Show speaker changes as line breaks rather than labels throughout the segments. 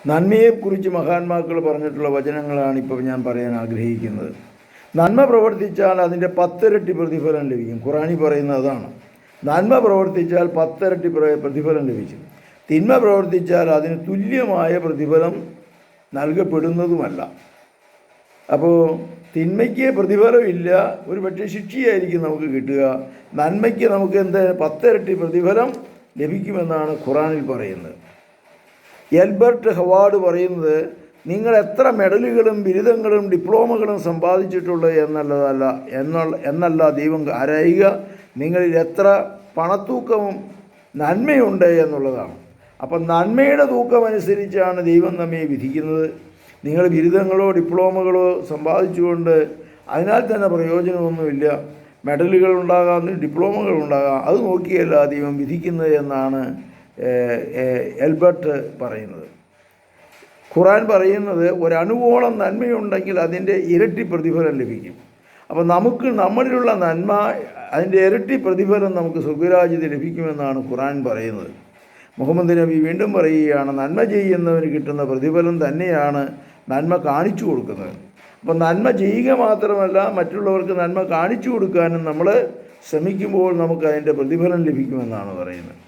നന്മയെക്കുറിച്ച് മഹാന്മാക്കൾ പറഞ്ഞിട്ടുള്ള വചനങ്ങളാണ് ഇപ്പോൾ ഞാൻ പറയാൻ ആഗ്രഹിക്കുന്നത്. നന്മ പ്രവർത്തിച്ചാൽ അതിൻ്റെ 10 ഇരട്ടി പ്രതിഫലം ലഭിക്കും. ഖുറാനിൽ പറയുന്നത് അതാണ്. നന്മ പ്രവർത്തിച്ചാൽ 10 ഇരട്ടി പ്രതിഫലം ലഭിക്കും. തിന്മ പ്രവർത്തിച്ചാൽ അതിന് തുല്യമായ പ്രതിഫലം നൽകപ്പെടുന്നതുമല്ല. അപ്പോൾ തിന്മയ്ക്ക് പ്രതിഫലമില്ല, ഒരു പക്ഷേ ശിക്ഷയായിരിക്കും നമുക്ക് കിട്ടുക. നന്മയ്ക്ക് നമുക്ക് 10 ഇരട്ടി പ്രതിഫലം ലഭിക്കുമെന്നാണ് ഖുറാനിൽ പറയുന്നത്. എൽബർട്ട് ഹവാർഡ് പറയുന്നത്, നിങ്ങൾ എത്ര മെഡലുകളും ബിരുദങ്ങളും ഡിപ്ലോമകളും സമ്പാദിച്ചിട്ടുള്ളത് എന്നല്ല ദൈവം ആരായുക, നിങ്ങളിൽ എത്ര പണത്തൂക്കവും നന്മയുണ്ട് എന്നുള്ളതാണ്. അപ്പം നന്മയുടെ തൂക്കമനുസരിച്ചാണ് ദൈവം നമ്മെ വിധിക്കുന്നത്. നിങ്ങൾ ബിരുദങ്ങളോ ഡിപ്ലോമകളോ സമ്പാദിച്ചുകൊണ്ട് അതിനാൽ തന്നെ പ്രയോജനമൊന്നുമില്ല. മെഡലുകൾ ഉണ്ടാകാം, ഡിപ്ലോമകൾ ഉണ്ടാകാം, അത് നോക്കിയല്ല ദൈവം വിധിക്കുന്നത് എന്നാണ് എൽബർട്ട് പറയുന്നത്. ഖുറാൻ പറയുന്നത് ഒരണുവോളം നന്മയുണ്ടെങ്കിൽ അതിൻ്റെ ഇരട്ടി പ്രതിഫലം ലഭിക്കും. അപ്പോൾ നമുക്ക് നമ്മളിലുള്ള നന്മ അതിൻ്റെ ഇരട്ടി പ്രതിഫലം നമുക്ക് സ്വർഗ്ഗരാജ്യത്തിൽ ലഭിക്കുമെന്നാണ് ഖുറാൻ പറയുന്നത്. മുഹമ്മദ് നബി വീണ്ടും പറയുകയാണ്, നന്മ ചെയ്യുന്നവന് കിട്ടുന്ന പ്രതിഫലം തന്നെയാണ് നന്മ കാണിച്ചു കൊടുക്കുന്നത്. അപ്പോൾ നന്മ ചെയ്യുക മാത്രമല്ല, മറ്റുള്ളവർക്ക് നന്മ കാണിച്ചു കൊടുക്കാനും നമ്മൾ ശ്രമിക്കുമ്പോൾ നമുക്ക് അതിൻ്റെ പ്രതിഫലം ലഭിക്കുമെന്നാണ് പറയുന്നത്.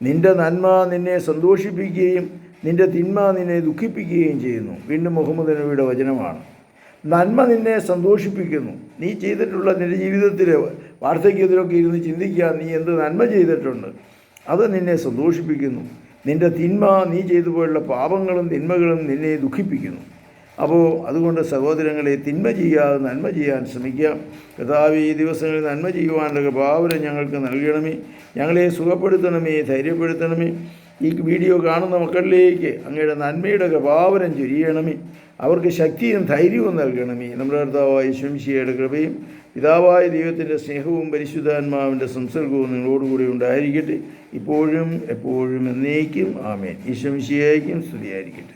നിൻ്റെ നന്മ നിന്നെ സന്തോഷിപ്പിക്കുകയും നിൻ്റെ തിന്മ നിന്നെ ദുഃഖിപ്പിക്കുകയും ചെയ്യുന്നു. വീണ്ടും മുഹമ്മദ് നബിയുടെ വചനമാണ്. നന്മ നിന്നെ സന്തോഷിപ്പിക്കുന്നു. നീ ചെയ്തിട്ടുള്ള നിൻ്റെ ജീവിതത്തിൽ വാർദ്ധക്യത്തിലൊക്കെ ഇരുന്ന് ചിന്തിക്കുക, നീ എന്ത് നന്മ ചെയ്തിട്ടുണ്ട്, അത് നിന്നെ സന്തോഷിപ്പിക്കുന്നു. നിൻ്റെ തിന്മ, നീ ചെയ്തു പോയുള്ള പാപങ്ങളും തിന്മകളും നിന്നെ ദുഃഖിപ്പിക്കുന്നു. അപ്പോൾ അതുകൊണ്ട് സഹോദരങ്ങളെ, തിന്മ ചെയ്യാതെ നന്മ ചെയ്യാൻ ശ്രമിക്കാം. കർത്താവേ, ഈ ദിവസങ്ങളിൽ നന്മ ചെയ്യുവാനുള്ള കൃപാവരം ഞങ്ങൾക്ക് നൽകണമേ. ഞങ്ങളെ സുഖപ്പെടുത്തണമേ, ധൈര്യപ്പെടുത്തണമേ. ഈ വീഡിയോ കാണുന്ന മക്കളിലേക്ക് അങ്ങയുടെ നന്മയുടെ കൃപാവരം ചൊരിയണമേ. അവർക്ക് ശക്തിയും ധൈര്യവും നൽകണമേ. നമ്മുടെ കർത്താവായ യേശുമിശിഹായുടെ കൃപയും പിതാവായ ദൈവത്തിൻ്റെ സ്നേഹവും പരിശുദ്ധാത്മാവിൻ്റെ സംസർഗവും നിങ്ങളോടുകൂടി ഉണ്ടായിരിക്കട്ടെ, ഇപ്പോഴും എപ്പോഴും എന്നേക്കും. ആമേൻ. യേശുമിശിഹായ്ക്കും സ്തുതിയായിരിക്കട്ടെ.